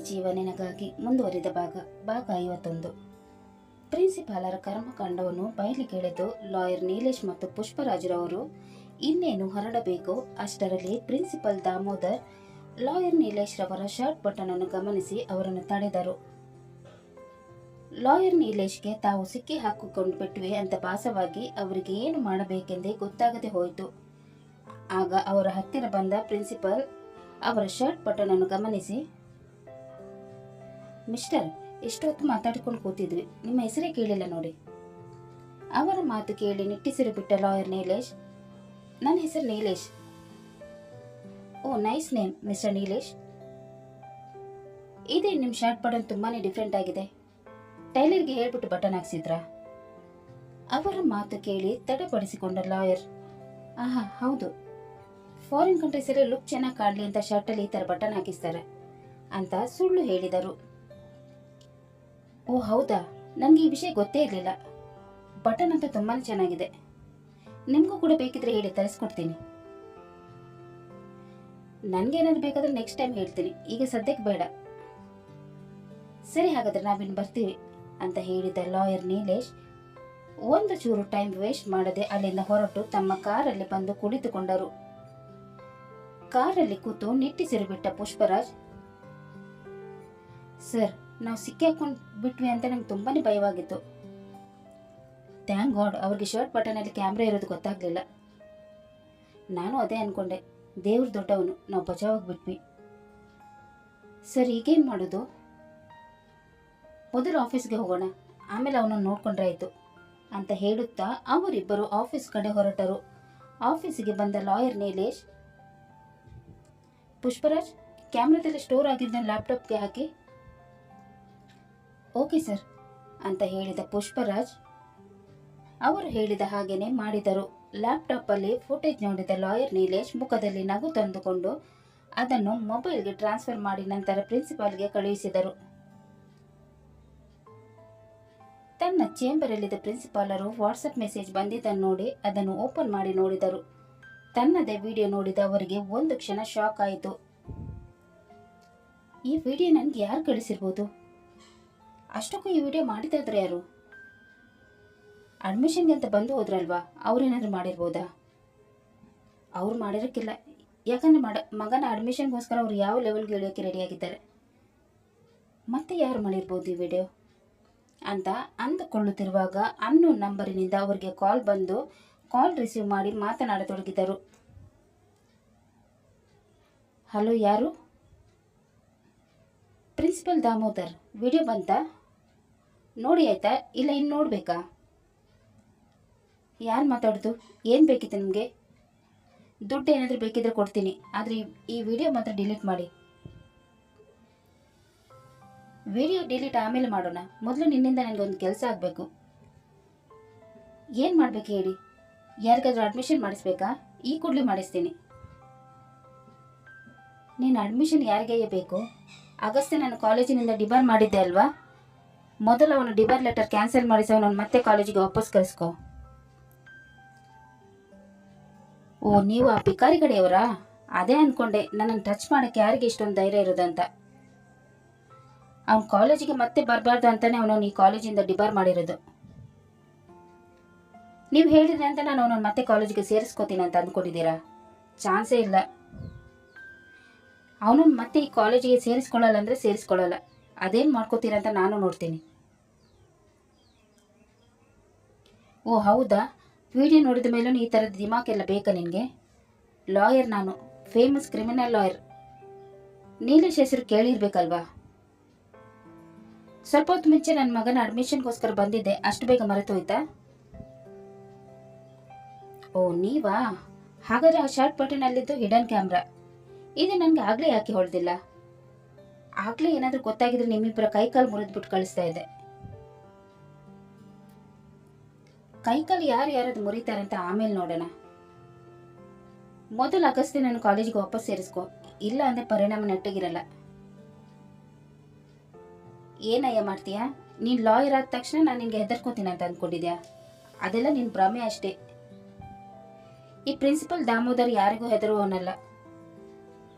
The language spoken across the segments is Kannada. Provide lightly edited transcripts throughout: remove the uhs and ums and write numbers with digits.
ಜೀವ ನಿನಗಾಗಿ ಮುಂದುವರಿದ ಭಾಗ 51. ಪ್ರಿನ್ಸಿಪಾಲರ ಕರ್ಮಕಾಂಡವನ್ನು ಬಯಲಿಗೆಳೆದು ಲಾಯರ್ ನೀಲೇಶ್ ಮತ್ತು ಪುಷ್ಪರಾಜ್ರವರು ಇನ್ನೇನು ಹೊರಡಬೇಕು. ಅಷ್ಟರಲ್ಲಿ ಪ್ರಿನ್ಸಿಪಲ್ ದಾಮೋದರ್ ಲಾಯರ್ ನೀಲೇಶ್ ರವರ ಶರ್ಟ್ ಬಟನ್ ಅನ್ನು ಗಮನಿಸಿ ಅವರನ್ನು ತಡೆದರು. ಲಾಯರ್ ನೀಲೇಶ್ಗೆ ತಾವು ಸಿಕ್ಕಿ ಹಾಕಿಕೊಂಡು ಬಿಟ್ವಿ ಅಂತ ಭಾಸವಾಗಿ ಅವರಿಗೆ ಏನು ಮಾಡಬೇಕೆಂದೇ ಗೊತ್ತಾಗದೆ ಹೋಯಿತು. ಆಗ ಅವರ ಹತ್ತಿರ ಬಂದ ಪ್ರಿನ್ಸಿಪಲ್ ಅವರ ಶರ್ಟ್ ಬಟನ್ ಅನ್ನು ಗಮನಿಸಿ, ಮಿಸ್ಟರ್, ಎಷ್ಟೊತ್ತು ಮಾತಾಡಿಕೊಂಡು ಕೂತಿದ್ವಿ, ನಿಮ್ಮ ಹೆಸರೇ ಕೇಳಿಲ್ಲ ನೋಡಿ. ಅವರ ಮಾತು ಕೇಳಿ ನಿಟ್ಟಿಸಿರು ಬಿಟ್ಟ ಲಾಯರ್ ನೀಲೇಶ್, ನನ್ನ ಹೆಸರು ನೀಲೇಶ್. ಓ, ನೈಸ್ ನೇಮ್ ಮಿಸ್ಟರ್ ನೀಲೇಶ್. ಇದೇ ನಿಮ್ಮ ಶರ್ಟ್ ಬಟನ್ ತುಂಬಾನೇ ಡಿಫ್ರೆಂಟ್ ಆಗಿದೆ. ಟೈಲರ್ಗೆ ಹೇಳ್ಬಿಟ್ಟು ಬಟನ್ ಹಾಕ್ಸಿದ್ರಾ? ಅವರ ಮಾತು ಕೇಳಿ ತಡಪಡಿಸಿಕೊಂಡ ಲಾಯರ್, ಆಹಾ ಹೌದು, ಫಾರಿನ್ ಕಂಟ್ರೀಸಲ್ಲಿ ಲುಕ್ ಚೆನ್ನಾಗಿ ಕಾಣಲಿ ಅಂತ ಶರ್ಟಲ್ಲಿ ಈ ಥರ ಬಟನ್ ಹಾಕಿಸ್ತಾರೆ ಅಂತ ಸುಳ್ಳು ಹೇಳಿದರು. ಓ ಹೌದಾ, ನನಗೆ ಈ ವಿಷಯ ಗೊತ್ತೇ ಇರಲಿಲ್ಲ. ಬಟನ್ ಅಂತೂ ತುಂಬಾ ಚೆನ್ನಾಗಿದೆ. ನಿಮಗೂ ಕೂಡ ಬೇಕಿದ್ರೆ ಹೇಳಿ, ತರಿಸ್ಕೊಡ್ತೀನಿ. ನನಗೇನಾದ್ರು ಬೇಕಾದ್ರೆ ನೆಕ್ಸ್ಟ್ ಟೈಮ್ ಹೇಳ್ತೀನಿ, ಈಗ ಸದ್ಯಕ್ಕೆ ಬೇಡ. ಸರಿ, ಹಾಗಾದ್ರೆ ನಾವಿನ್ನು ಬರ್ತೀವಿ ಅಂತ ಹೇಳಿದ ಲಾಯರ್ ನೀಲೇಶ್ ಒಂದು ಚೂರು ಟೈಮ್ ವೇಸ್ಟ್ ಮಾಡದೆ ಅಲ್ಲಿಂದ ಹೊರಟು ತಮ್ಮ ಕಾರಲ್ಲಿ ಬಂದು ಕುಳಿತುಕೊಂಡರು. ಕಾರಲ್ಲಿ ಕೂತು ನಿಟ್ಟಿಸಿರು ಬಿಟ್ಟ ಪುಷ್ಪರಾಜ್, ಸರ್, ನಾವು ಸಿಕ್ಕಾಕೊಂಡು ಬಿಟ್ವಿ ಅಂತ ನಂಗೆ ತುಂಬಾನೇ ಭಯವಾಗಿತ್ತು. ಥ್ಯಾಂಕ್ ಗಾಡ್ ಅವ್ರಿಗೆ ಶರ್ಟ್ ಬಟನಲ್ಲಿ ಕ್ಯಾಮ್ರಾ ಇರೋದು ಗೊತ್ತಾಗ್ಲಿಲ್ಲ. ನಾನು ಅದೇ ಅನ್ಕೊಂಡೆ, ದೇವ್ರ ದೊಡ್ಡವನು, ನಾವು ಬಚಾವಾಗಿ ಬಿಟ್ವಿ. ಸರ್, ಈಗೇನು ಮಾಡೋದು? ಮೊದಲು ಆಫೀಸ್ಗೆ ಹೋಗೋಣ, ಆಮೇಲೆ ಅವನನ್ನು ನೋಡ್ಕೊಂಡ್ರೆ ಆಯಿತು ಅಂತ ಹೇಳುತ್ತಾ ಅವರಿಬ್ಬರು ಆಫೀಸ್ ಕಡೆ ಹೊರಟರು. ಆಫೀಸಿಗೆ ಬಂದ ಲಾಯರ್ ನೀಲೇಶ್, ಪುಷ್ಪರಾಜ್, ಕ್ಯಾಮ್ರಾದಲ್ಲಿ ಸ್ಟೋರ್ ಆಗಿದ್ದ ಲ್ಯಾಪ್ಟಾಪ್ಗೆ ಹಾಕಿ. ಓಕೆ ಸರ್ ಅಂತ ಹೇಳಿದ ಪುಷ್ಪರಾಜ್ ಅವರು ಹೇಳಿದ ಹಾಗೇನೆ ಮಾಡಿದರು. ಲ್ಯಾಪ್ಟಾಪ್ ಅಲ್ಲಿ ಫುಟೇಜ್ ನೋಡಿದ ಲಾಯರ್ ನೀಲೇಶ್ ಮುಖದಲ್ಲಿ ನಗು ತಂದುಕೊಂಡು ಅದನ್ನು ಮೊಬೈಲ್ಗೆ ಟ್ರಾನ್ಸ್ಫರ್ ಮಾಡಿ ನಂತರ ಪ್ರಿನ್ಸಿಪಾಲ್ಗೆ ಕಳುಹಿಸಿದರು. ತನ್ನ ಚೇಂಬರಲ್ಲಿದ್ದ ಪ್ರಿನ್ಸಿಪಾಲರು ವಾಟ್ಸಪ್ ಮೆಸೇಜ್ ಬಂದಿದ್ದನ್ನು ನೋಡಿ ಅದನ್ನು ಓಪನ್ ಮಾಡಿ ನೋಡಿದರು. ತನ್ನದೇ ವಿಡಿಯೋ ನೋಡಿದ ಅವರಿಗೆ ಒಂದು ಕ್ಷಣ ಶಾಕ್ ಆಯಿತು. ಈ ವಿಡಿಯೋ ನನಗೆ ಯಾರು ಕಳಿಸಿರ್ಬೋದು? ಅಷ್ಟಕ್ಕೂ ಈ ವಿಡಿಯೋ ಮಾಡಿದಾದ್ರೆ ಯಾರು? ಅಡ್ಮಿಷನ್ಗೆ ಅಂತ ಬಂದು ಹೋದ್ರಲ್ವಾ, ಅವ್ರೇನಾದ್ರು ಮಾಡಿರ್ಬೋದಾ? ಅವ್ರು ಮಾಡಿರೋಕ್ಕಿಲ್ಲ, ಯಾಕಂದ್ರೆ ಮಗನ ಅಡ್ಮಿಷನ್ಗೋಸ್ಕರ ಅವ್ರು ಯಾವ ಲೆವೆಲ್ಗೆ ಇಳಿಯೋಕ್ಕೆ ರೆಡಿಯಾಗಿದ್ದಾರೆ. ಮತ್ತೆ ಯಾರು ಮಾಡಿರ್ಬೋದು ಈ ವಿಡಿಯೋ ಅಂತ ಅಂದುಕೊಳ್ಳುತ್ತಿರುವಾಗ ಅನ್ನೋನ್ ನಂಬರಿನಿಂದ ಅವರಿಗೆ ಕಾಲ್ ಬಂದು ಕಾಲ್ ರಿಸೀವ್ ಮಾಡಿ ಮಾತನಾಡತೊಡಗಿದರು. ಹಲೋ, ಯಾರು? ಪ್ರಿನ್ಸಿಪಲ್ ದಾಮೋದರ್, ವಿಡಿಯೋ ಬಂತಾ? ನೋಡಿ ಆಯ್ತಾ, ಇಲ್ಲ ಇನ್ನು ನೋಡಬೇಕಾ? ಯಾರು ಮಾತಾಡೋದು? ಏನು ಬೇಕಿತ್ತು ನಿಮಗೆ? ದುಡ್ಡು ಏನಾದರೂ ಬೇಕಿದ್ರೆ ಕೊಡ್ತೀನಿ, ಆದರೆ ಈ ವಿಡಿಯೋ ಮಾತ್ರ ಡಿಲೀಟ್ ಮಾಡಿ. ವಿಡಿಯೋ ಡಿಲೀಟ್ ಆಮೇಲೆ ಮಾಡೋಣ, ಮೊದಲು ನಿನ್ನಿಂದ ನನಗೊಂದು ಕೆಲಸ ಆಗಬೇಕು. ಏನು ಮಾಡಬೇಕು ಹೇಳಿ? ಯಾರಿಗಾದ್ರೂ ಅಡ್ಮಿಷನ್ ಮಾಡಿಸ್ಬೇಕಾ? ಈ ಕೂಡಲೇ ಮಾಡಿಸ್ತೀನಿ. ನೀನು ಅಡ್ಮಿಷನ್ ಯಾರಿಗೆ ಬೇಕು? ಆಗಷ್ಟೇ ನಾನು ಕಾಲೇಜಿನಿಂದ ಡಿಬಾರ್ ಮಾಡಿದ್ದೆ ಅಲ್ವಾ? ಮೊದಲು ಅವನು ಡಿಬಾರ್ ಲೆಟರ್ ಕ್ಯಾನ್ಸಲ್ ಮಾಡಿಸಿ ಅವನನ್ನು ಮತ್ತೆ ಕಾಲೇಜಿಗೆ ವಾಪಸ್ ಕಳಿಸ್ಕೊ. ಓ, ನೀವು ಆ ಪಿಕಾರಿ ಕಡೆಯವರಾ? ಅದೇ ಅಂದ್ಕೊಂಡೆ, ನನ್ನನ್ನು ಟಚ್ ಮಾಡೋಕ್ಕೆ ಯಾರಿಗೆ ಇಷ್ಟೊಂದು ಧೈರ್ಯ ಇರೋದಂತ. ಅವನು ಕಾಲೇಜಿಗೆ ಮತ್ತೆ ಬರಬಾರ್ದು ಅಂತಾನೆ ಅವನನ್ನು ಈ ಕಾಲೇಜಿಂದ ಡಿಬಾರ್ ಮಾಡಿರೋದು. ನೀವು ಹೇಳಿದ್ರೆ ಅಂತ ನಾನು ಅವನನ್ನು ಮತ್ತೆ ಕಾಲೇಜಿಗೆ ಸೇರಿಸ್ಕೋತೀನಿ ಅಂತ ಅಂದ್ಕೊಂಡಿದ್ದೀರಾ? ಚಾನ್ಸೇ ಇಲ್ಲ. ಅವನನ್ನು ಮತ್ತೆ ಈ ಕಾಲೇಜಿಗೆ ಸೇರಿಸ್ಕೊಳ್ಳಲ್ಲ ಅಂದರೆ ಸೇರಿಸ್ಕೊಳ್ಳಲ್ಲ. ಅದೇನು ಮಾಡ್ಕೋತೀರಂತ ನಾನು ನೋಡ್ತೀನಿ. ಓ ಹೌದಾ, ವಿಡಿಯೋ ನೋಡಿದ ಮೇಲೂ ಈ ಥರದ ದಿಮಾಕೆಲ್ಲ ಬೇಕಾ ನಿನಗೆ? ಲಾಯರ್ ನಾನು, ಫೇಮಸ್ ಕ್ರಿಮಿನಲ್ ಲಾಯರ್. ನೀಲೇಶ್ ಹೆಸರು ಕೇಳಿರ್ಬೇಕಲ್ವಾ? ಸ್ವಲ್ಪ ಹೊತ್ತು ಮುಂಚೆ ನನ್ನ ಮಗನ ಅಡ್ಮಿಷನ್ಗೋಸ್ಕರ ಬಂದಿದ್ದೆ, ಅಷ್ಟು ಬೇಗ ಮರೆತೋಯ್ತಾ? ಓ ನೀವಾ? ಹಾಗಾದರೆ ಆ ಶರ್ಟ್ ಬಟನಲ್ಲಿದ್ದು ಹಿಡನ್ ಕ್ಯಾಮ್ರಾ ಇದು ನನಗೆ ಆಗಲೇ ಯಾಕೆ ಹೊಳ್ದಿಲ್ಲ? ಆಗಲೇ ಏನಾದರೂ ಗೊತ್ತಾಗಿದ್ರೆ ನಿಮ್ಮಿಬ್ಬರ ಕೈಕಾಲು ಮುರಿದ್ಬಿಟ್ಟು ಕಳಿಸ್ತಾ ಇದ್ದೆ. ಕೈಕಾಲು ಯಾರದು ಮುರಿತಾರೆ ಅಂತ ಆಮೇಲೆ ನೋಡೋಣ. ಮೊದಲು ಆಗಷ್ಟೇ ನಾನು ಕಾಲೇಜಿಗೆ ವಾಪಸ್ ಸೇರಿಸ್ಕೊ, ಇಲ್ಲ ಅಂದರೆ ಪರಿಣಾಮ ನೆಟ್ಟಗಿರಲ್ಲ. ಏನಯ್ಯ ಮಾಡ್ತೀಯಾ? ನೀನು ಲಾಯರ್ ಆದ ತಕ್ಷಣ ನಾನು ನಿನಗೆ ಹೆದರ್ಕೋತೀನಿ ಅಂತ ಅಂದ್ಕೊಂಡಿದ್ಯಾ? ಅದೆಲ್ಲ ನಿನ್ನ ಭ್ರಮೆ ಅಷ್ಟೇ. ಈ ಪ್ರಿನ್ಸಿಪಲ್ ದಾಮೋದರ್ ಯಾರಿಗೂ ಹೆದರುವವನಲ್ಲ.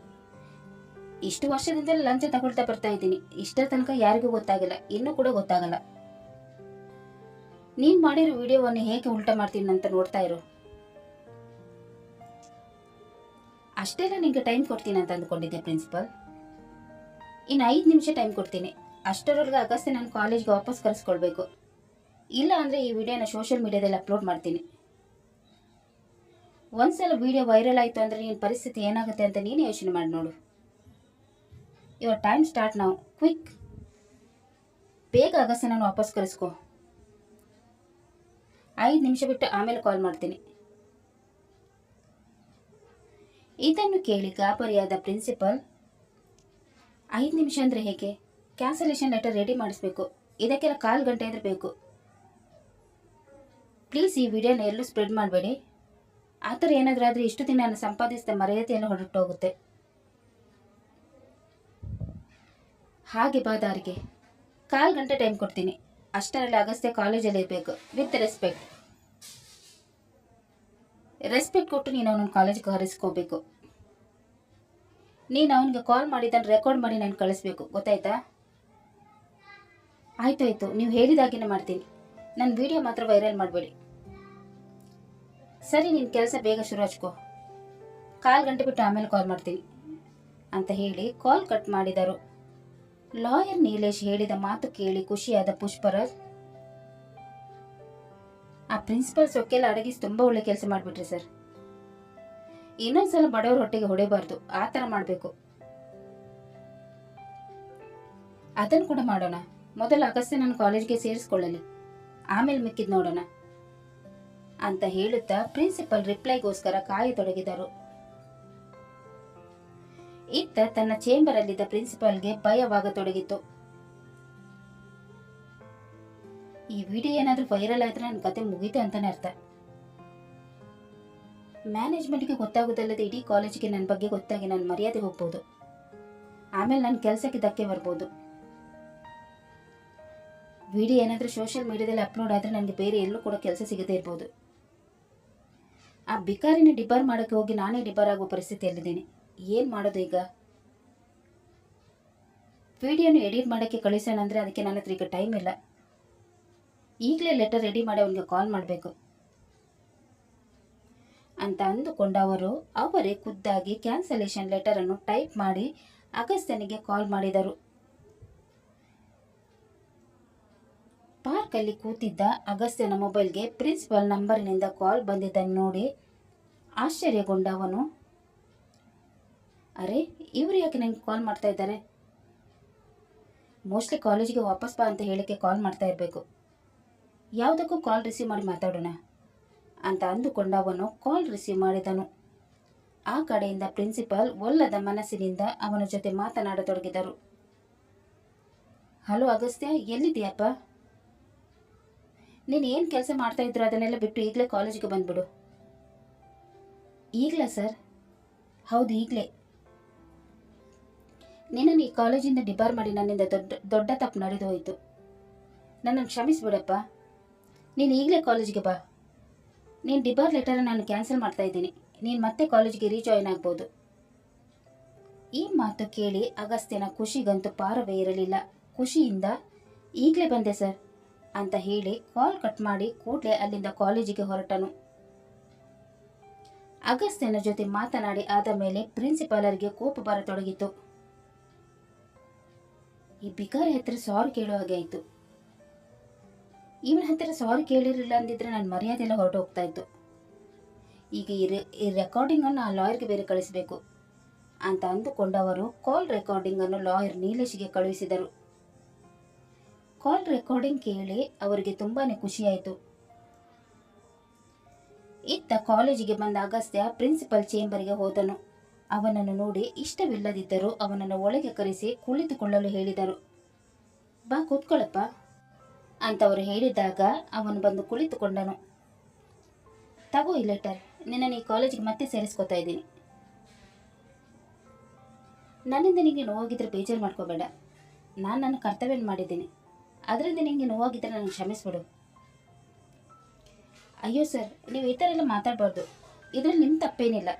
ಇಷ್ಟು ವರ್ಷದಿಂದಲೇ ಲಂಚ ತಗೊಳ್ತಾ ಬರ್ತಾ ಇದ್ದೀನಿ. ಇಷ್ಟರ ತನಕ ಯಾರಿಗೂ ಗೊತ್ತಾಗಿಲ್ಲ, ಇನ್ನೂ ಕೂಡ ಗೊತ್ತಾಗಲ್ಲ. ನೀನು ಮಾಡಿರೋ ವಿಡಿಯೋವನ್ನು ಹೇಗೆ ಉಲ್ಟಾ ಮಾಡ್ತೀನಿ ಅಂತ ನೋಡ್ತಾ ಇರು. ಅಷ್ಟೆಲ್ಲ ನಿಂಗೆ ಟೈಮ್ ಕೊಡ್ತೀನಿ ಅಂತ ಅಂದ್ಕೊಂಡಿದ್ದೆ ಪ್ರಿನ್ಸಿಪಲ್. ಇನ್ನು 5 ನಿಮಿಷ ಟೈಮ್ ಕೊಡ್ತೀನಿ. ಅಷ್ಟರೊಳಗೆ ಅಗಸ್ತ್ಯ ನಾನು ಕಾಲೇಜ್ಗೆ ವಾಪಸ್ ಕರೆಸ್ಕೊಳ್ಬೇಕು. ಇಲ್ಲ ಅಂದರೆ ಈ ವಿಡಿಯೋನ ಸೋಷಿಯಲ್ ಮೀಡಿಯಾದಲ್ಲಿ ಅಪ್ಲೋಡ್ ಮಾಡ್ತೀನಿ. ಒಂದ್ಸಲ ವಿಡಿಯೋ ವೈರಲ್ ಆಯಿತು ಅಂದರೆ ನಿನ್ನ ಪರಿಸ್ಥಿತಿ ಏನಾಗುತ್ತೆ ಅಂತ ನೀನೇ ಯೋಚನೆ ಮಾಡಿ ನೋಡು. ಯುವರ್ ಟೈಮ್ ಸ್ಟಾರ್ಟ್ ನಾವು, ಕ್ವಿಕ್. ಬೇಗ ಅಗಸ್ತ್ಯ ನಾನು ವಾಪಸ್ ಕರೆಸ್ಕೊ. 5 ನಿಮಿಷ ಬಿಟ್ಟು ಆಮೇಲೆ ಕಾಲ್ ಮಾಡ್ತೀನಿ. ಇದನ್ನು ಕೇಳಿ ಗಾಬರಿಯಾದ ಪ್ರಿನ್ಸಿಪಲ್, 5 ನಿಮಿಷ ಅಂದರೆ ಹೇಗೆ? ಕ್ಯಾನ್ಸಲೇಷನ್ ಲೆಟರ್ ರೆಡಿ ಮಾಡಿಸ್ಬೇಕು. ಇದಕ್ಕೆಲ್ಲ 1/4 ಗಂಟೆ ಅಂದರೆ ಬೇಕು. ಪ್ಲೀಸ್ ಈ ವಿಡಿಯೋನ ಎಲ್ಲೂ ಸ್ಪ್ರೆಡ್ ಮಾಡಬೇಡಿ. ಆ ಥರ ಏನಾದರೂ ಆದರೆ ಇಷ್ಟು ದಿನ ನಾನು ಸಂಪಾದಿಸಿದ ಮರ್ಯಾದೆ ಎಲ್ಲ ಹೊರಟೋಗುತ್ತೆ. ಹಾಗೆ ಬಾ ದಾರಿಗೆ. 1/4 ಗಂಟೆ ಟೈಮ್ ಕೊಡ್ತೀನಿ. ಅಷ್ಟರಲ್ಲಿ ಅಗಸ್ತ್ಯ ಕಾಲೇಜಲ್ಲಿ ಇರಬೇಕು. ವಿತ್ ರೆಸ್ಪೆಕ್ಟ್ ಕೊಟ್ಟು ನೀನು ಅವನನ್ನು ಕಾಲೇಜ್ಗೆ ಕರೆಸ್ಕೋಬೇಕು. ನೀನು ಅವನಿಗೆ ಕಾಲ್ ಮಾಡಿದ್ದನ್ನು ರೆಕಾರ್ಡ್ ಮಾಡಿ ನಾನು ಕಳಿಸ್ಬೇಕು, ಗೊತ್ತಾಯ್ತಾ? ಆಯ್ತು, ನೀವು ಹೇಳಿದಾಗೇನೆ ಮಾಡ್ತೀನಿ. ನನ್ನ ವಿಡಿಯೋ ಮಾತ್ರ ವೈರಲ್ ಮಾಡಬೇಡಿ. ಸರಿ, ನಿನ್ನ ಕೆಲಸ ಬೇಗ ಶುರು ಹಚ್ಕೋ. 1/4 ಗಂಟೆ ಬಿಟ್ಟು ಆಮೇಲೆ ಕಾಲ್ ಮಾಡ್ತೀನಿ ಅಂತ ಹೇಳಿ ಕಾಲ್ ಕಟ್ ಮಾಡಿದರು. ಲಾಯರ್ ನೀಲೇಶ್ ಹೇಳಿದ ಮಾತು ಕೇಳಿ ಖುಷಿಯಾದ ಪುಷ್ಪರಾಜ್, ಆ ಪ್ರಿನ್ಸಿಪಲ್ ಸೊಕ್ಕೆಲ್ಲ ಅಡಗಿಸಿ ತುಂಬ ಒಳ್ಳೆ ಕೆಲಸ ಮಾಡಿಬಿಟ್ರಿ ಸರ್. ಇನ್ನೊಂದ್ಸಲ ಬಡವ್ರ ಹೊಟ್ಟೆಗೆ ಹೊಡೆಯಬಾರ್ದು, ಆ ಥರ ಮಾಡಬೇಕು. ಅದನ್ನು ಕೂಡ ಮಾಡೋಣ. ಮೊದಲು ಅಗಸ್ತ್ಯ ನನ್ನ ಕಾಲೇಜ್ಗೆ ಸೇರಿಸ್ಕೊಳ್ಳಲಿ, ಆಮೇಲೆ ಮಿಕ್ಕಿದ್ ನೋಡೋಣ ಅಂತ ಹೇಳುತ್ತಾ ಪ್ರಿನ್ಸಿಪಲ್ ರಿಪ್ಲೈಗೋಸ್ಕರ ಕಾಯತೊಡಗಿದರು. ಇತ್ತ ತನ್ನ ಚೇಂಬರ್ ಅಲ್ಲಿದ್ದ ಪ್ರಿನ್ಸಿಪಾಲ್ಗೆ ಭಯವಾಗತೊಡಗಿತು. ಈ ವಿಡಿಯೋ ಏನಾದರೂ ವೈರಲ್ ಆದ್ರೆ ನನ್ನ ಕತೆ ಮುಗೀತು ಅಂತಾನೆ ಅರ್ಥ. ಮ್ಯಾನೇಜ್ಮೆಂಟ್ಗೆ ಗೊತ್ತಾಗೋದಲ್ಲದೆ ಇಡೀ ಕಾಲೇಜಿಗೆ ನನ್ನ ಬಗ್ಗೆ ಗೊತ್ತಾಗಿ ನನ್ನ ಮರ್ಯಾದೆ ಹೋಗ್ಬೋದು. ಆಮೇಲೆ ನನ್ನ ಕೆಲಸಕ್ಕೆ ಧಕ್ಕೆ ಬರ್ಬೋದು. ವಿಡಿಯೋ ಏನಾದರೂ ಸೋಷಿಯಲ್ ಮೀಡಿಯಾದಲ್ಲಿ ಅಪ್ಲೋಡ್ ಆದರೆ ನನಗೆ ಬೇರೆ ಎಲ್ಲೂ ಕೂಡ ಕೆಲಸ ಸಿಗದೇ ಇರ್ಬೋದು. ಆ ಬಿಕಾರಿನ ಡಿಬಾರ್ ಮಾಡೋಕ್ಕೆ ಹೋಗಿ ನಾನೇ ಡಿಬಾರ್ ಆಗೋ ಪರಿಸ್ಥಿತಿಯಲ್ಲಿದ್ದೀನಿ. ಏನು ಮಾಡೋದು ಈಗ? ವಿಡಿಯೋನ ಎಡಿಟ್ ಮಾಡೋಕ್ಕೆ ಕಳಿಸೋಣ ಅಂದರೆ ಅದಕ್ಕೆ ನನ್ನ ಹತ್ರ ಈಗ ಟೈಮ್ ಇಲ್ಲ. ಈಗಲೇ ಲೆಟರ್ ರೆಡಿ ಮಾಡಿ ಅವನಿಗೆ ಕಾಲ್ ಮಾಡಬೇಕು ಅಂತ ಅಂದುಕೊಂಡ ಅವರೇ ಖುದ್ದಾಗಿ ಕ್ಯಾನ್ಸಲೇಷನ್ ಲೆಟರನ್ನು ಟೈಪ್ ಮಾಡಿ ಅಗಸ್ತ್ಯನಿಗೆ ಕಾಲ್ ಮಾಡಿದರು. ಪಾರ್ಕಲ್ಲಿ ಕೂತಿದ್ದ ಅಗಸ್ತ್ಯನ ಮೊಬೈಲ್ಗೆ ಪ್ರಿನ್ಸಿಪಲ್ ನಂಬರಿನಿಂದ ಕಾಲ್ ಬಂದಿದ್ದನ್ನು ನೋಡಿ ಆಶ್ಚರ್ಯಗೊಂಡ ಅವನು, ಅರೆ, ಇವರು ಯಾಕೆ ನನಗೆ ಕಾಲ್ ಮಾಡ್ತಾ ಇದ್ದಾರೆ? ಮೋಸ್ಟ್ಲಿ ಕಾಲೇಜಿಗೆ ವಾಪಸ್ ಬಾ ಅಂತ ಹೇಳಕ್ಕೆ ಕಾಲ್ ಮಾಡ್ತಾ ಇರಬೇಕು. ಯಾವುದಕ್ಕೂ ಕಾಲ್ ರಿಸೀವ್ ಮಾಡಿ ಮಾತಾಡೋಣ ಅಂತ ಅಂದುಕೊಂಡ ಅವನು ಕಾಲ್ ರಿಸೀವ್ ಮಾಡಿದನು. ಆ ಕಡೆಯಿಂದ ಪ್ರಿನ್ಸಿಪಲ್ ಒಲ್ಲದ ಮನಸ್ಸಿನಿಂದ ಅವನ ಜೊತೆ ಮಾತನಾಡತೊಡಗಿದರು. ಹಲೋ ಅಗಸ್ತ್ಯ, ಎಲ್ಲಿದೆಯಪ್ಪ? ನೀನು ಏನು ಕೆಲಸ ಮಾಡ್ತಾ ಇದ್ರು ಅದನ್ನೆಲ್ಲ ಬಿಟ್ಟು ಈಗಲೇ ಕಾಲೇಜಿಗೆ ಬಂದ್ಬಿಡು. ಈಗಲಾ ಸರ್? ಹೌದು, ಈಗಲೇ. ನಿನ್ನನ್ನು ಈ ಕಾಲೇಜಿಂದ ಡಿಬಾರ್ ಮಾಡಿ ನನ್ನಿಂದ ದೊಡ್ಡ ತಪ್ಪು ನಡೆದು ಹೋಯಿತು. ನನ್ನನ್ನು ಕ್ಷಮಿಸಿಬಿಡಪ್ಪ. ನೀನು ಈಗಲೇ ಕಾಲೇಜಿಗೆ ಬಾ. ನೀನು ಡಿಬಾರ್ ಲೆಟರ್ ನಾನು ಕ್ಯಾನ್ಸಲ್ ಮಾಡ್ತಾ ಇದ್ದೀನಿ. ನೀನು ಮತ್ತೆ ಕಾಲೇಜಿಗೆ ರೀಜಾಯಿನ್ ಆಗ್ಬೋದು. ಈ ಮಾತು ಕೇಳಿ ಅಗಸ್ತ್ಯನ ಖುಷಿಗಂತೂ ಪಾರವೇ ಇರಲಿಲ್ಲ. ಖುಷಿಯಿಂದ ಈಗಲೇ ಬಂದೆ ಸರ್ ಅಂತ ಹೇಳಿ ಕಾಲ್ ಕಟ್ ಮಾಡಿ ಕೂಡಲೇ ಅಲ್ಲಿಂದ ಕಾಲೇಜಿಗೆ ಹೊರಟನು. ಅಗಸ್ತ್ಯನ ಜೊತೆ ಮಾತನಾಡಿ ಆದ ಮೇಲೆ ಪ್ರಿನ್ಸಿಪಾಲರಿಗೆ ಕೋಪ ಬರತೊಡಗಿತು. ಈ ಬಿಕಾರಿ ಹತ್ತಿರ ಸಾರಿ ಕೇಳೋ ಹಾಗೆ ಆಯಿತು. ಇವನ ಹತ್ತಿರ ಸಾರಿ ಕೇಳಿರಲಿಲ್ಲ ಅಂದಿದ್ರೆ ನನ್ನ ಮರ್ಯಾದೆ ಎಲ್ಲ ಹೊರಟು ಹೋಗ್ತಾ ಇತ್ತು. ಈಗ ಈ ರೆಕಾರ್ಡಿಂಗನ್ನು ಆ ಲಾಯರ್ಗೆ ಬೇರೆ ಕಳಿಸಬೇಕು ಅಂತ ಅಂದುಕೊಂಡವರು ಕಾಲ್ ರೆಕಾರ್ಡಿಂಗನ್ನು ಲಾಯರ್ ನೀಲೇಶ್ಗೆ ಕಳುಹಿಸಿದರು. ಕಾಲ್ ರೆಕಾರ್ಡಿಂಗ್ ಕೇಳಿ ಅವರಿಗೆ ತುಂಬಾನೇ ಖುಷಿಯಾಯಿತು. ಇತ್ತ ಕಾಲೇಜಿಗೆ ಬಂದ ಅಗಸ್ತ್ಯ ಪ್ರಿನ್ಸಿಪಲ್ ಚೇಂಬರ್ಗೆ ಹೋದನು. ಅವನನ್ನು ನೋಡಿ ಇಷ್ಟವಿಲ್ಲದಿದ್ದರೂ ಅವನನ್ನು ಒಳಗೆ ಕರೆಸಿ ಕುಳಿತುಕೊಳ್ಳಲು ಹೇಳಿದರು. ಬಾ ಕೂತ್ಕೊಳ್ಳಪ್ಪ ಅಂತವರು ಹೇಳಿದಾಗ ಅವನು ಬಂದು ಕುಳಿತುಕೊಂಡನು. ತಗೋ ಈ ಲೆಟರ್. ನಿನ್ನನ್ನು ಈ ಕಾಲೇಜಿಗೆ ಮತ್ತೆ ಸೇರಿಸ್ಕೊತಾ ಇದ್ದೀನಿ. ನನ್ನಿಂದ ನಿಮಗೆ ನೋವಾಗಿದ್ರೆ ಬೇಜಾರು ಮಾಡ್ಕೋಬೇಡ. ನಾನು ನನ್ನ ಕರ್ತವ್ಯ ಮಾಡಿದ್ದೀನಿ. ಅದರಿಂದ ನಿಮಗೆ ನೋವಾಗಿದ್ದರೆ ನನಗೆ ಕ್ಷಮಿಸ್ಬಿಡು. ಅಯ್ಯೋ ಸರ್, ನೀವು ಈ ಥರ ಎಲ್ಲ ಮಾತಾಡಬಾರ್ದು. ಇದರಲ್ಲಿ ನಿಮ್ಮ ತಪ್ಪೇನಿಲ್ಲ.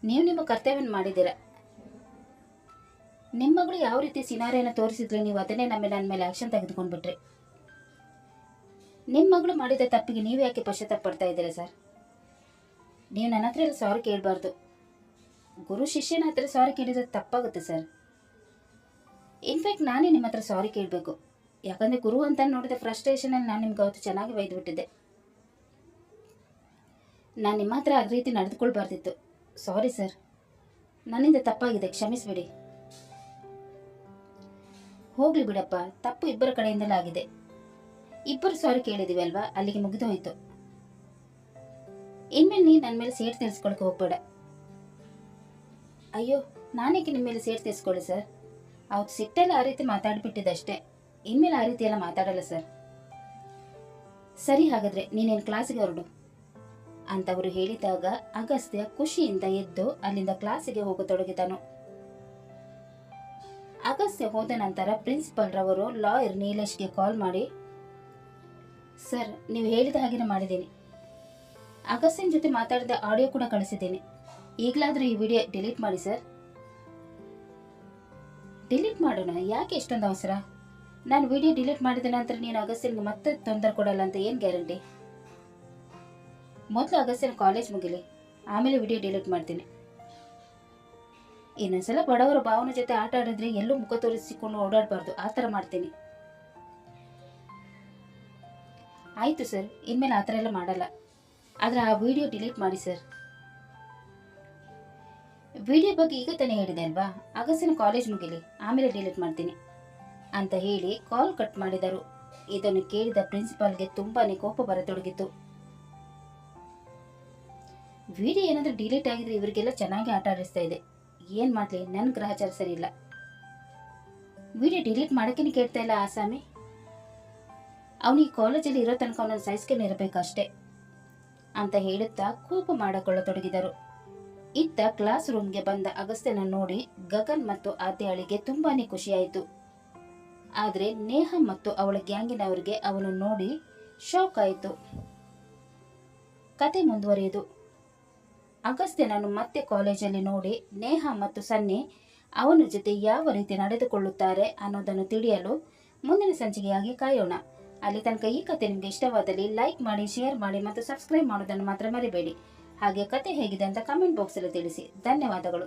ನೀವು ನಿಮ್ಮ ಕರ್ತವ್ಯ ಮಾಡಿದ್ದೀರ. ನಿಮ್ಮ ಮಗಳು ಯಾವ ರೀತಿ ಸಿನಾರಿಯನ್ನು ತೋರಿಸಿದ್ರೆ ನೀವು ಅದನ್ನೇ ನನ್ನ ಮೇಲೆ ಆಕ್ಷನ್ ತೆಗೆದುಕೊಂಡ್ಬಿಟ್ರಿ. ನಿಮ್ಮ ಮಗಳು ಮಾಡಿದ ತಪ್ಪಿಗೆ ನೀವು ಯಾಕೆ ಪಶ್ಚಾತ್ತಾಪ ಪಡ್ತಾ ಇದ್ದೀರಾ ಸರ್? ನೀವು ನನ್ನ ಹತ್ರ ಎಲ್ಲ ಸಾರಿ ಕೇಳಬಾರ್ದು. ಗುರು ಶಿಷ್ಯನ ಹತ್ರ ಸಾರಿ ಕೇಳಿದ್ರೆ ತಪ್ಪಾಗುತ್ತೆ ಸರ್. ಇನ್ಫ್ಯಾಕ್ಟ್ ನಾನೇ ನಿಮ್ಮ ಹತ್ರ ಸಾರಿ ಕೇಳಬೇಕು. ಯಾಕಂದರೆ ಗುರು ಅಂತ ನೋಡಿದ ಫ್ರಸ್ಟ್ರೇಷನಲ್ಲಿ ನಾನು ನಿಮ್ಗೆ ಅವತ್ತು ಚೆನ್ನಾಗಿ ಬೈದ್ಬಿಟ್ಟಿದ್ದೆ. ನಾನು ನಿಮ್ಮ ಹತ್ರ ಅದೇ ರೀತಿ ನಡೆದುಕೊಳ್ಬಾರ್ದಿತ್ತು. ಸಾರಿ ಸರ್, ನನ್ನಿಂದ ತಪ್ಪಾಗಿದೆ, ಕ್ಷಮಿಸಿಬಿಡಿ. ಹೋಗ್ಲಿ ಬಿಡಪ್ಪ, ತಪ್ಪು ಇಬ್ಬರ ಕಡೆಯಿಂದಲೇ ಆಗಿದೆ. ಇಬ್ಬರು ಸಾರಿ ಕೇಳಿದೀವಿ ಅಲ್ವಾ, ಅಲ್ಲಿಗೆ ಮುಗಿದು ಹೋಯ್ತು. ಇನ್ಮೇಲೆ ನೀನು ನನ್ನ ಮೇಲೆ ಸೇಟ್ ತೀರಿಸ್ಕೊಳಕ್ಕೆ ಹೋಗ್ಬೇಡ. ಅಯ್ಯೋ, ನಾನೇಕೆ ನಿಮ್ಮ ಮೇಲೆ ಸೇಟ್ ತೀರಿಸ್ಕೊಳ್ಳಿ ಸರ್? ಅವತ್ತು ಸಿಟ್ಟೆಲ್ಲ ಆ ರೀತಿ ಮಾತಾಡ್ಬಿಟ್ಟಿದ್ದಷ್ಟೇ. ಇನ್ಮೇಲೆ ಆ ರೀತಿ ಎಲ್ಲ ಮಾತಾಡಲ್ಲ ಸರ್. ಸರಿ, ಹಾಗಾದ್ರೆ ನೀನೇನು ಕ್ಲಾಸಿಗೆ ಹೊರಡು ಅಂತವರು ಹೇಳಿದಾಗ ಅಗಸ್ತ್ಯ ಖುಷಿಯಿಂದ ಎದ್ದು ಅಲ್ಲಿಂದ ಕ್ಲಾಸಿಗೆ ಹೋಗತೊಡಗಿದನು. ಅಗಸ್ತ್ಯ ಹೋದ ನಂತರ ಪ್ರಿನ್ಸಿಪಲ್ ರವರು ಲಾಯರ್ ನೀಲೇಶ್ಗೆ ಕಾಲ್ ಮಾಡಿ, ಸರ್, ನೀವು ಹೇಳಿದ ಹಾಗೆ ಮಾಡಿದ್ದೀನಿ. ಅಗಸ್ತ್ಯನ ಜೊತೆ ಮಾತಾಡಿದ ಆಡಿಯೋ ಕೂಡ ಕಳಿಸಿದ್ದೀನಿ. ಈಗಲಾದರೂ ಈ ವಿಡಿಯೋ ಡಿಲೀಟ್ ಮಾಡಿ ಸರ್. ಡಿಲೀಟ್ ಮಾಡೋಣ, ಯಾಕೆ ಎಷ್ಟೊಂದು ಅವಸರ? ನಾನು ವಿಡಿಯೋ ಡಿಲೀಟ್ ಮಾಡಿದ ನಂತರ ನೀನು ಅಗಸ್ತ್ಯನಿಗೆ ಮತ್ತೆ ತೊಂದರೆ ಕೊಡಲ್ಲ ಅಂತ ಏನು ಗ್ಯಾರಂಟಿ? ಮೊದಲು ಅಗಸ್ತ್ಯನ ಕಾಲೇಜ್ ಮುಗಿಲಿ, ಆಮೇಲೆ ವಿಡಿಯೋ ಡಿಲೀಟ್ ಮಾಡ್ತೀನಿ. ಇನ್ನೊಂದ್ಸಲ ಬಡವರ ಭಾವನೆ ಜೊತೆ ಆಟ ಆಡಿದ್ರೆ ಎಲ್ಲೂ ಮುಖ ತೋರಿಸಿಕೊಂಡು ಓಡಾಡಬಾರ್ದು, ಆ ಥರ ಮಾಡ್ತೀನಿ. ಆಯಿತು ಸರ್, ಇನ್ಮೇಲೆ ಆ ಥರ ಎಲ್ಲ ಮಾಡಲ್ಲ. ಆದರೆ ಆ ವಿಡಿಯೋ ಡಿಲೀಟ್ ಮಾಡಿ ಸರ್. ವಿಡಿಯೋ ಬಗ್ಗೆ ಈಗ ತಾನೇ ಹೇಳಿದೆ ಅಲ್ವಾ? ಅಗಸ್ತ್ಯನ ಕಾಲೇಜ್ ಮುಗಿಲಿ, ಆಮೇಲೆ ಡಿಲೀಟ್ ಮಾಡ್ತೀನಿ ಅಂತ ಹೇಳಿ ಕಾಲ್ ಕಟ್ ಮಾಡಿದರು. ಇದನ್ನು ಕೇಳಿದ ಪ್ರಿನ್ಸಿಪಾಲ್ಗೆ ತುಂಬಾನೇ ಕೋಪ ಬರತೊಡಗಿತು. ವಿಡಿಯೋ ಏನಾದರೂ ಡಿಲೀಟ್ ಆಗಿದ್ರೆ ಇವರಿಗೆಲ್ಲ ಚೆನ್ನಾಗಿ ಆಟ ಆಡಿಸ್ತಾ ಇದೆ. ಏನು ಮಾಡಲಿ, ನನ್ನ ಗ್ರಹಚಾರ ಸರಿ ಇಲ್ಲ. ವಿಡಿಯೋ ಡಿಲೀಟ್ ಮಾಡೋಕ್ಕೇನೆ ಕೇಳ್ತಾ ಇಲ್ಲ ಆಸಾಮಿ. ಅವನಿಗೆ ಕಾಲೇಜಲ್ಲಿ ಇರೋ ತನಕ ಅವನನ್ನು ಸಹಿಸ್ಕೊಂಡು ಇರಬೇಕಷ್ಟೇ ಅಂತ ಹೇಳುತ್ತಾ ಕೋಪ ಮಾಡಿಕೊಳ್ಳತೊಡಗಿದರು. ಇತ್ತ ಕ್ಲಾಸ್ ರೂಮ್ಗೆ ಬಂದ ಅಗಸ್ತ್ಯನ ನೋಡಿ ಗಗನ್ ಮತ್ತು ಆದ್ಯಾಳಿಗೆ ತುಂಬಾನೇ ಖುಷಿಯಾಯಿತು. ಆದರೆ ನೇಹ ಮತ್ತು ಅವಳ ಗ್ಯಾಂಗಿನವರಿಗೆ ಅವನು ನೋಡಿ ಶಾಕ್ ಆಯಿತು. ಕತೆ ಮುಂದುವರಿಯಿತು. ಅಗಸ್ತ್ಯನನ್ನು ಮತ್ತೆ ಕಾಲೇಜಲ್ಲಿ ನೋಡಿ ನೇಹ ಮತ್ತು ಸನ್ನಿ ಅವನ ಜೊತೆ ಯಾವ ರೀತಿ ನಡೆದುಕೊಳ್ಳುತ್ತಾರೆ ಅನ್ನೋದನ್ನು ತಿಳಿಯಲು ಮುಂದಿನ ಸಂಚಿಕೆಯಾಗಿ ಕಾಯೋಣ. ಅಲ್ಲಿ ತನಕ ಈ ಕತೆ ನಿಮಗೆ ಇಷ್ಟವಾದಲ್ಲಿ ಲೈಕ್ ಮಾಡಿ, ಶೇರ್ ಮಾಡಿ ಮತ್ತು ಸಬ್ಸ್ಕ್ರೈಬ್ ಮಾಡೋದನ್ನು ಮಾತ್ರ ಮರಿಬೇಡಿ. ಹಾಗೆ ಕತೆ ಹೇಗಿದೆ ಅಂತ ಕಮೆಂಟ್ ಬಾಕ್ಸಲ್ಲಿ ತಿಳಿಸಿ. ಧನ್ಯವಾದಗಳು.